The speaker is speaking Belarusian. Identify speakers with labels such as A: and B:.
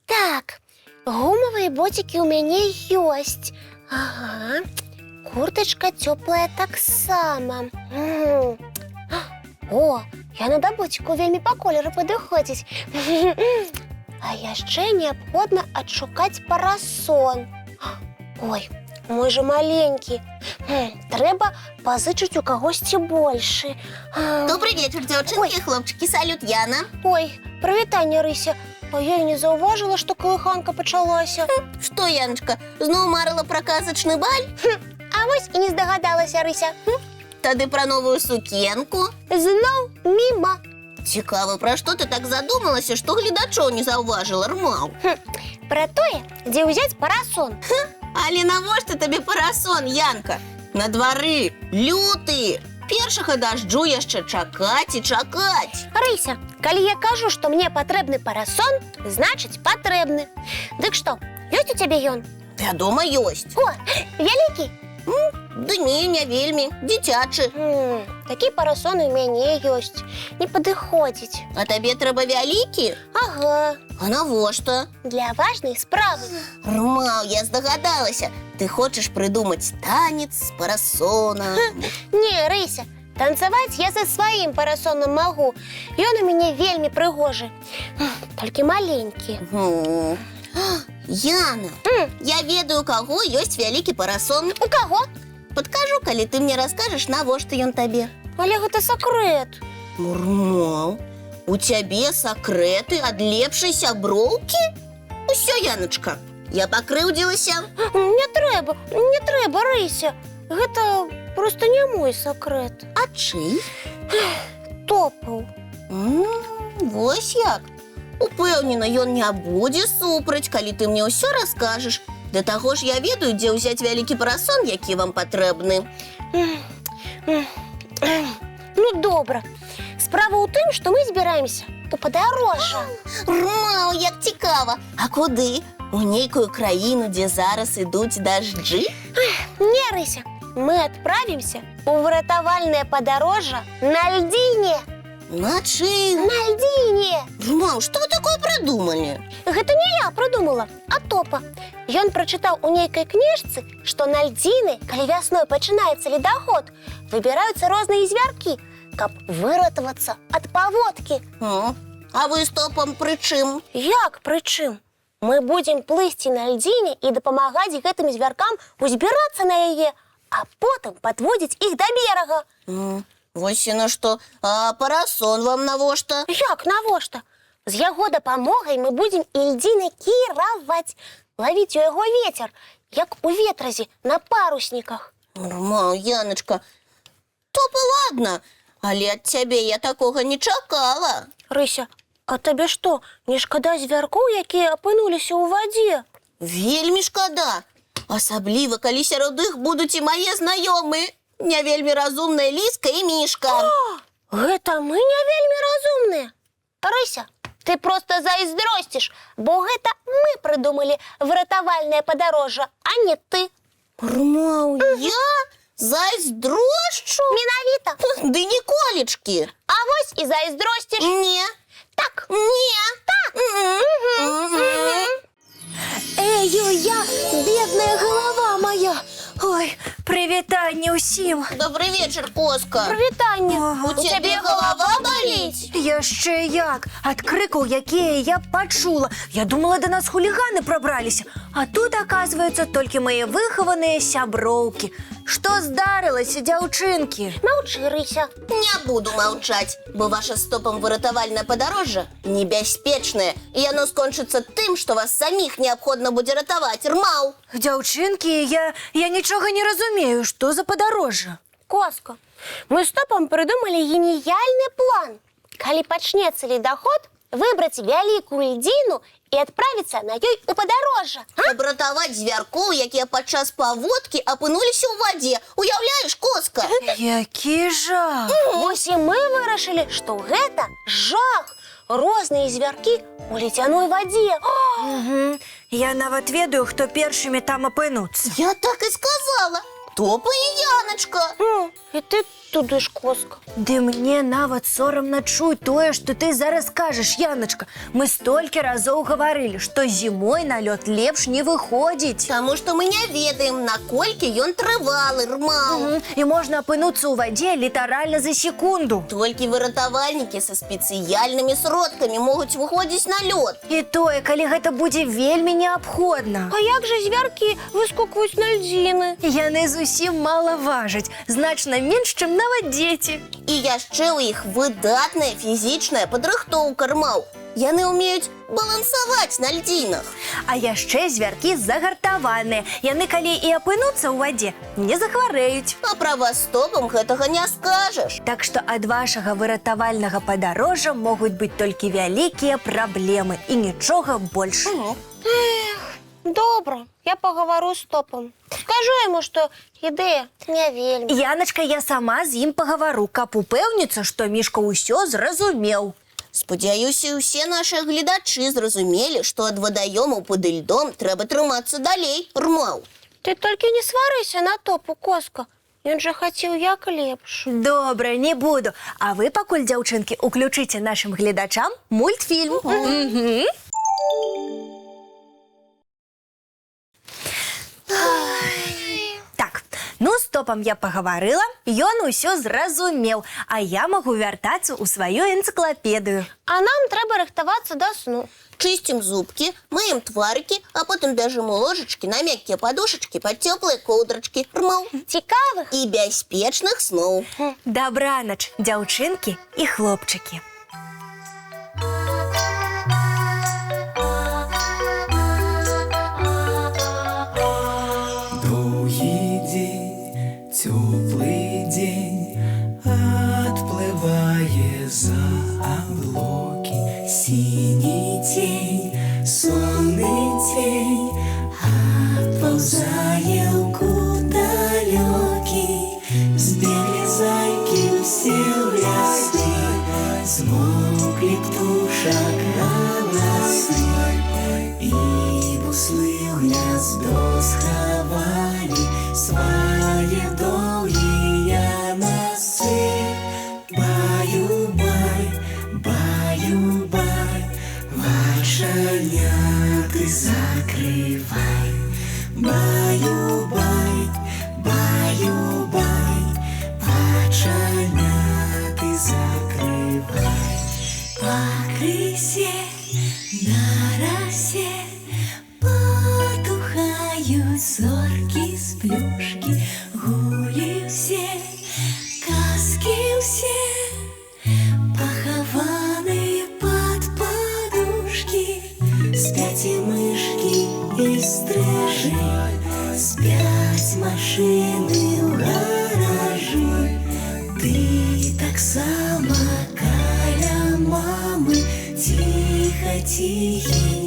A: Так, гумовые ботики у меня есть. Ага. Курточка теплая так само. О, яно да ботику вельмі па колеру падыходзіць. А яшчэ неабходна адшукаць парасон. Ой, мой же маленькі. Трэба пазычыць у кагосьці большы.
B: Добрый вечер, девчонки и хлопчики. Салют, Яна.
A: Ой, прывітанне, Рыся. А я і не заўважыла, што калыханка пачалася.
B: Что, Яночка, зноў марыла про казачны баль?
A: А вось і не здагадалася, Рыся.
B: Тады про новую сукенку.
A: Зноў міма.
B: Цікава, про што ты так задумалася, што гледачоў не заўважыла, Рмаў?
A: Пра тое, дзе ўзяць парасон.
B: Але навошта табе парасон, Янка? На двары люты. Першага дажджу яшчэ чакаць і чакаць.
A: Рыся, калі я кажу, што мне патрэбны парасон, значыць патрэбны. Дык што, ёсць у цябе ён?
B: Вядома, ёсць.
A: О, вялікі?
B: Ды не вельмі, дзіцячы.
A: Такі парасон у мяне ёсць. Не падыходзіць.
B: А табе трэба вялікі?
A: Ага,
B: А навошта?
A: для важнай справы.
B: Рмаў, я здагадалася. Ты хочаш прыдумаць танец з парасонам.
A: Не, Рыся, танцаваць я за сваім парасонам магу. Ён у мяне вельмі прыгожы. Толькі маленькі.
B: Яна, я ведаю, у каго ёсць вялікі парасон.
A: У каго?
B: Падкажу, калі ты мне раскажаш, навошта ён табе.
A: Але гэта сакрэт.
B: Рмаў, у цябе сакрэты ад лепшай сяброўкі? Усё, Яночка, я пакрыўдзілася.
A: Не трэба, Рыся. Гэта проста не мой сакрэт.
B: А чый?
A: Топаў.
B: Вось як. Упэўнена, ён не будзе супраць, калі ты мне ўсё раскажаш. Да таго ж я ведаю, дзе ўзяць вялікі парасон, які вам патрэбны.
A: Ну, добра. Справа ў тым, што мы збіраемся у падарожжа.
B: Рмаў, як цікава. А куды? У нейкую краіну, дзе зараз ідуць дажджы?
A: Не, Рыся, мы адправімся у выратавальнае падарожжа на льдзіне.
B: На чым?
A: На льдзіне.
B: Рмаў, што вы такое прыдумалі?
A: Гэта не я прыдумала, а Топа. Ён прачытаў у нейкай кніжцы, што на льдзіны, калі вясной пачынаецца ледаход, выбіраюцца розныя звяркі, каб выратавацца ад паводкі.
B: А вы з Топам пры чым?
A: Як пры чым? Мы будзем плысці на льдзіне і дапамагаць гэтым звяркам узбірацца на яе, а потым падводзіць іх да берага.
B: Вось яно што. А парасон вам навошта?
A: Як навошта? З яго дапамогай мы будзем і льдзіны кіраваць, лавіць у яго вецер, як у ветразі на парусніках.
B: Рмаў, Яночка, Топа, ладно, але ад цябе я такога не чакала.
A: Рыся, а табе што, не шкада звяркоў, якія апынуліся ў вадзе?
B: Вельмі шкада. Асабліва, калі сярод іх будуць і мае знаёмыя. Не вельмі разумная Ліска і Мішка.
A: Гэта мы не вельмі разумныя. Рыся, ты проста зайздросціш, бо гэта мы прыдумалі выратавальнае падарожжа, а не ты.
B: Рмаў, я зайздрошчу?
A: Менавіта.
B: Ды ніколечкі.
A: А вось і зайздросціш.
B: Не.
A: Так.
B: Не.
A: Так.
C: Эй-ё-я, бедная голова моя. Ой, прывітанне ўсім.
B: Добрый вечер, Коска.
A: Прывітанне.
C: Ага.
B: У цябе голова баліць?
C: Яшчэ як. Ад крыкаў, якія я пачула. Я думала, да нас хуліганы прабраліся. А тут, аказваюцца, толькі мае выхаваныя сяброўкі. Што здарылася, дзяўчынкі?
A: Маўчы, Рыся.
B: Не буду маўчаць, бо ваша з Топам выратавальнае падарожжа небяспечнае, і яно скончыцца тым, што вас саміх неабходна будзе ратаваць. Рмаў!
C: Дзяўчынкі, я нічога не разумею, што за падарожжа.
A: Коска, мы з Топам прыдумалі геніяльны план. Калі пачнецца ледаход, выбрать вялікую льдзіну і адправіцца на ёй у падарожжа.
B: Каб ратаваць звяркоў, якія падчас паводкі апынуліся ў вадзе. Уяўляеш, коска?
C: Які жах!
A: Вось і мы вырашылі, што гэта жах. Розныя звяркі у ледзяной вадзе.
C: Угу. Я нават ведаю, хто першымі там апынуцца.
B: Я так і сказала. Топа і Яночка.
A: І ты туды ж, коска.
C: Ды мне нават сорамна чуць тое, што ты зараз кажаш, Яночка. Мы столькі разоў гаварылі, што зімой на лёд лепш не выходзіць.
B: Таму што мы не ведаем, наколькі ён трывалы, Рмаў.
C: І можна апынуцца ў вадзе літаральна за секунду.
B: Толькі выратавальнікі са спецыяльнымі сродкамі могуць выходзіць на лёд.
C: І тое, калі гэта будзе вельмі неабходна.
A: А як жа звяркі выскокваюць на льдзіны?
C: Яны зусім мала важаць, значна менш, чым нават дзеці.
B: І яшчэ ў іх выдатная фізічная падрыхтоўка, Рмаў. Яны ўмеюць балансаваць на льдзінах.
C: А яшчэ звяркі загартаваныя. Яны, калі і апынуцца ў вадзе, не захварэюць.
B: А правастопам гэтага не скажаш.
C: Так што ад вашага выратавальнага падарожжа могуць быць толькі вялікія праблемы і нічога больш.
A: Добра, я пагавару з Топам. Скажу яму, што ідэя не вельмі.
C: Яночка, я сама з ім пагавару, каб упэўніцца, што Мішка ўсё зразумеў.
B: Спадзяюся, усе нашы гледачы зразумелі, што ад вадаёмаў пад льдом трэба трымацца далей, Рмаў.
A: Ты толькі не сварыся на Топу, коска. Ён жа хацеў як лепш.
C: Добра, не буду. А вы пакуль, дзяўчынкі, уключыце нашым гледачам мультфільм. Так, ну з Топам я пагаварыла, ён усё зразумеў, а я магу вяртацца ў сваю энцыклапедыю.
A: А нам трэба рыхтавацца да сну.
B: Чысцім зубкі, мыем тварыкі, а потым бяжым у ложачкі на мяккія падушачкі пад цёплыя коўдрачкі, Рмаў.
A: Цікавых
B: І бяспечных сноў.
C: Дабранач, дзяўчынкі і хлопчыкі.
D: Теплый день отплывая за облаки, синий тень, сонный тень отползая куда далекий. Сбегли зайки все в лесы, смолкли птушек голосы, и буслы в гнездо сховали свои долгие носы. Баю-бай, баю-бай, волшебняты закрывай. Баю-бай, баю-бай, волшебняты закрывай. По крысе на росе потухают зорки с плюшки, гули все, казки все, похованные под подушки. Спят и мышки, и стрижи, спят машины в гаражи. Ты так само, каля мамы, тихо-тихий